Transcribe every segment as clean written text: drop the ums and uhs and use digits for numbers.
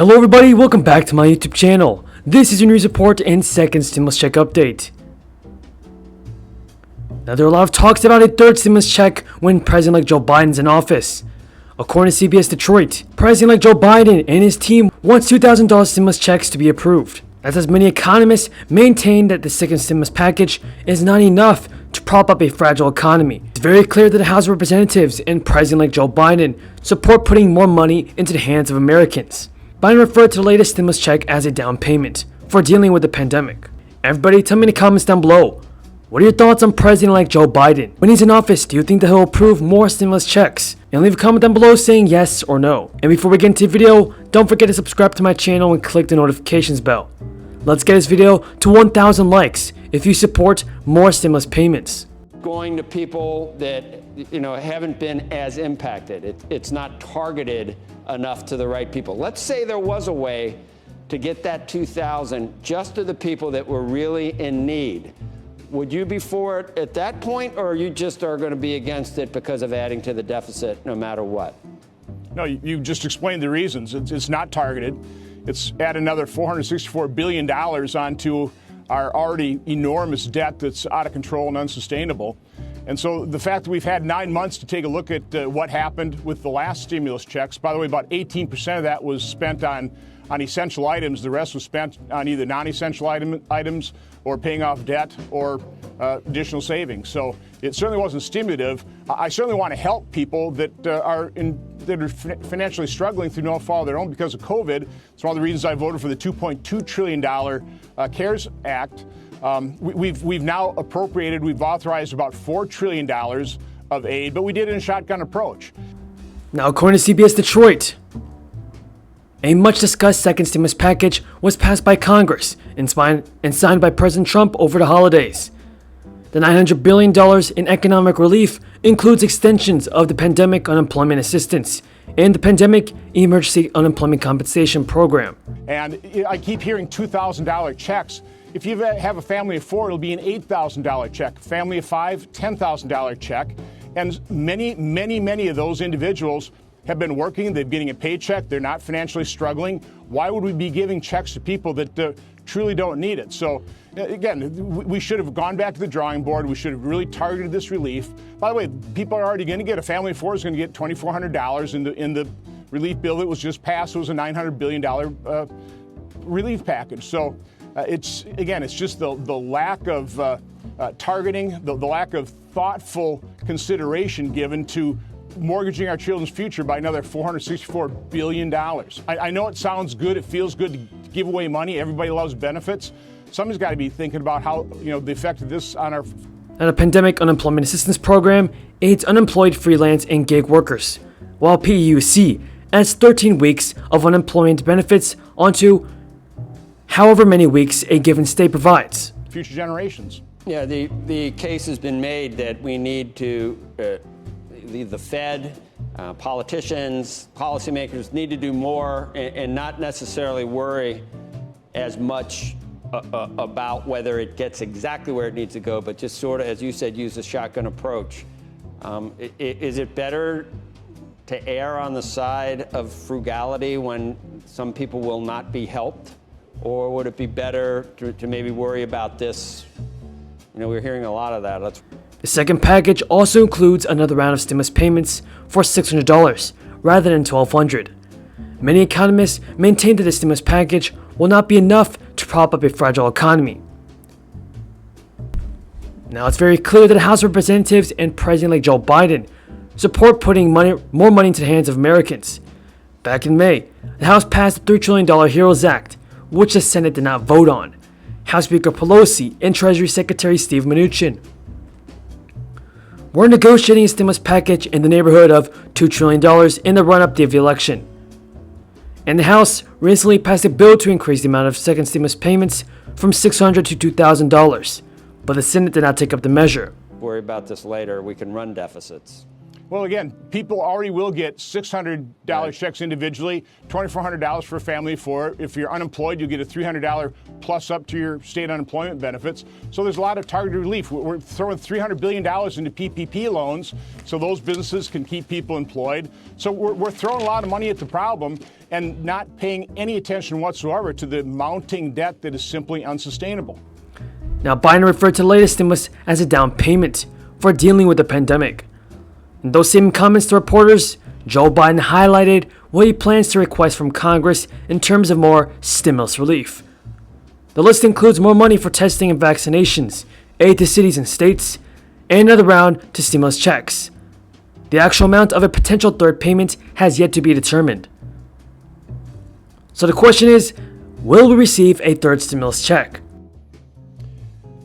Hello everybody, welcome back to my YouTube channel. This is your news report and second stimulus check update. Now there are a lot of talks about a third stimulus check when President-elect Joe Biden's in office. According to CBS Detroit, President-elect Joe Biden and his team wants $2,000 stimulus checks to be approved. That's as many economists maintain that the second stimulus package is not enough to prop up a fragile economy. It's very clear that the House of Representatives and President-elect Joe Biden support putting more money into the hands of Americans. Biden referred to the latest stimulus check as a down payment for dealing with the pandemic. Everybody tell me in the comments down below, what are your thoughts on President-elect Joe Biden? When he's in office, do you think that he'll approve more stimulus checks? And leave a comment down below saying yes or no. And before we get into the video, don't forget to subscribe to my channel and click the notifications bell. Let's get this video to 1,000 likes if you support more stimulus payments. Going to people that haven't been as impacted. It's not targeted enough to the right people. Let's say there was a way to get that 2,000 just to the people that were really in need. Would you be for it at that point, or you just are going to be against it because of adding to the deficit no matter what? No, you just explained the reasons. It's not targeted. It's add another $464 billion onto our already enormous debt that's out of control and unsustainable. And so the fact that we've had 9 months to take a look at what happened with the last stimulus checks, by the way, about 18% of that was spent on essential items. The rest was spent on either non-essential items or paying off debt or additional savings. So it certainly wasn't stimulative. I certainly want to help people that are financially struggling through no fault of their own because of COVID. It's one of the reasons I voted for the $2.2 trillion CARES Act. We've now appropriated, we've authorized about $4 trillion of aid, but we did it in a shotgun approach. Now, according to CBS Detroit, a much discussed second stimulus package was passed by Congress and signed by President Trump over the holidays. The $900 billion in economic relief includes extensions of the Pandemic Unemployment Assistance and the Pandemic Emergency Unemployment Compensation Program. And I keep hearing $2,000 checks. If you have a family of 4, it'll be an $8,000 check. Family of 5, $10,000 check. And many of those individuals have been working, they're getting a paycheck, they're not financially struggling. Why would we be giving checks to people that truly don't need it? So again, we should have gone back to the drawing board. We should have really targeted this relief. By the way, people are already going to get, a family of 4 is going to get $2,400 in the relief bill that was just passed. It was a $900 billion relief package. So it's just the lack of targeting, the lack of thoughtful consideration given to mortgaging our children's future by another $464 billion. I know it sounds good, it feels good to give away money, everybody loves benefits. Somebody's got to be thinking about how, the effect of this on our... And the Pandemic Unemployment Assistance Program aids unemployed freelance and gig workers, while FPUC adds 13 weeks of unemployment benefits onto however many weeks a given state provides. Future generations. Yeah, the case has been made that we need to... the Fed, politicians, policymakers need to do more and not necessarily worry as much about whether it gets exactly where it needs to go, but just sort of, as you said, use a shotgun approach. Is it better to err on the side of frugality when some people will not be helped? Or would it be better to maybe worry about this? We're hearing a lot of that. The second package also includes another round of stimulus payments for $600 rather than $1,200. Many economists maintain that the stimulus package will not be enough to prop up a fragile economy. Now it's very clear that the House of Representatives and President-elect Joe Biden support putting more money into the hands of Americans. Back in May, the House passed the $3 trillion HEROES Act, which the Senate did not vote on. House Speaker Pelosi and Treasury Secretary Steve Mnuchin we're negotiating a stimulus package in the neighborhood of $2 trillion in the run-up to the election. And the House recently passed a bill to increase the amount of second stimulus payments from $600 to $2,000, but the Senate did not take up the measure. Worry about this later, we can run deficits. Well, again, people already will get $600 checks individually, $2,400 for a family of four. If you're unemployed, you'll get a $300 plus up to your state unemployment benefits. So there's a lot of targeted relief. We're throwing $300 billion into PPP loans so those businesses can keep people employed. So we're throwing a lot of money at the problem and not paying any attention whatsoever to the mounting debt that is simply unsustainable. Now, Biden referred to the latest stimulus as a down payment for dealing with the pandemic. In those same comments to reporters, Joe Biden highlighted what he plans to request from Congress in terms of more stimulus relief. The list includes more money for testing and vaccinations, aid to cities and states, and another round to stimulus checks. The actual amount of a potential third payment has yet to be determined. So the question is, will we receive a third stimulus check?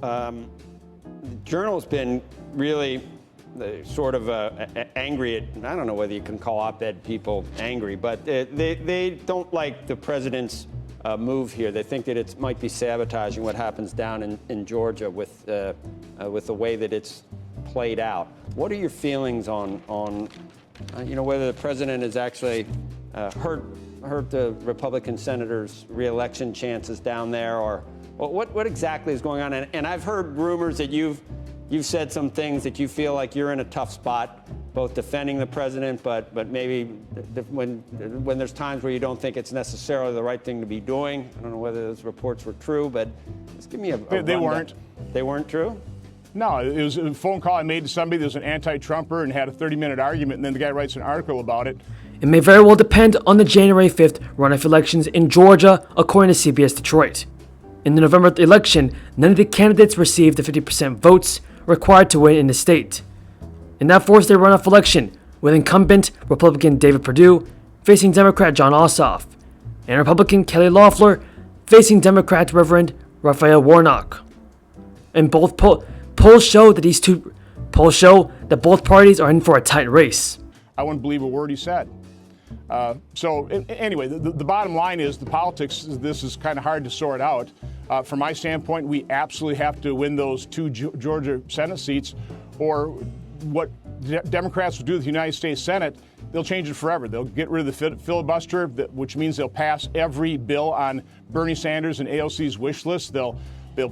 The Journal's been really sort of angry at, I don't know whether you can call op-ed people angry, but they don't like the president's move here. They think that it might be sabotaging what happens down in Georgia with the way that it's played out. What are your feelings on whether the president has actually hurt the Republican senators' re-election chances down there, or what exactly is going on? And I've heard rumors that you've said some things that you feel like you're in a tough spot, both defending the president, but maybe when there's times where you don't think it's necessarily the right thing to be doing. I don't know whether those reports were true, but just give me a They weren't. They weren't true? No, it was a phone call I made to somebody that was an anti-Trumper and had a 30-minute argument, and then the guy writes an article about it. It may very well depend on the January 5th runoff elections in Georgia, according to CBS Detroit. In the November election, none of the candidates received the 50% votes required to win in the state. In that forced a runoff election, with incumbent Republican David Perdue facing Democrat John Ossoff, and Republican Kelly Loeffler facing Democrat Reverend Raphael Warnock. And both polls show that both parties are in for a tight race. I wouldn't believe a word he said. Anyway, the bottom line is the politics, this is kind of hard to sort out. From my standpoint, we absolutely have to win those two Georgia Senate seats, or what Democrats will do with the United States Senate, they'll change it forever. They'll get rid of the filibuster, which means they'll pass every bill on Bernie Sanders and AOC's wish list. They'll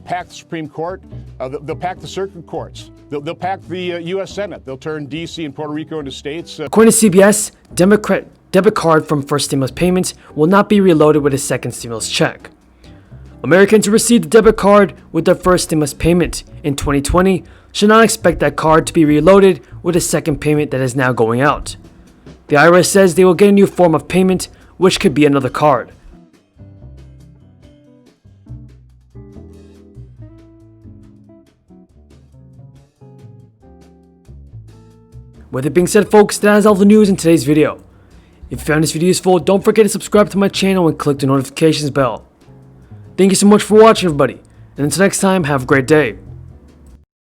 pack the Supreme Court. They'll pack the circuit courts. They'll pack the U.S. Senate. They'll turn D.C. and Puerto Rico into states. According to CBS, Democrat debit card from first stimulus payments will not be reloaded with a second stimulus check. Americans who received the debit card with their first stimulus payment in 2020 should not expect that card to be reloaded with a second payment that is now going out. The IRS says they will get a new form of payment, which could be another card. With it being said, folks, that is all the news in today's video. If you found this video useful, don't forget to subscribe to my channel and click the notifications bell. Thank you so much for watching, everybody, and until next time, have a great day.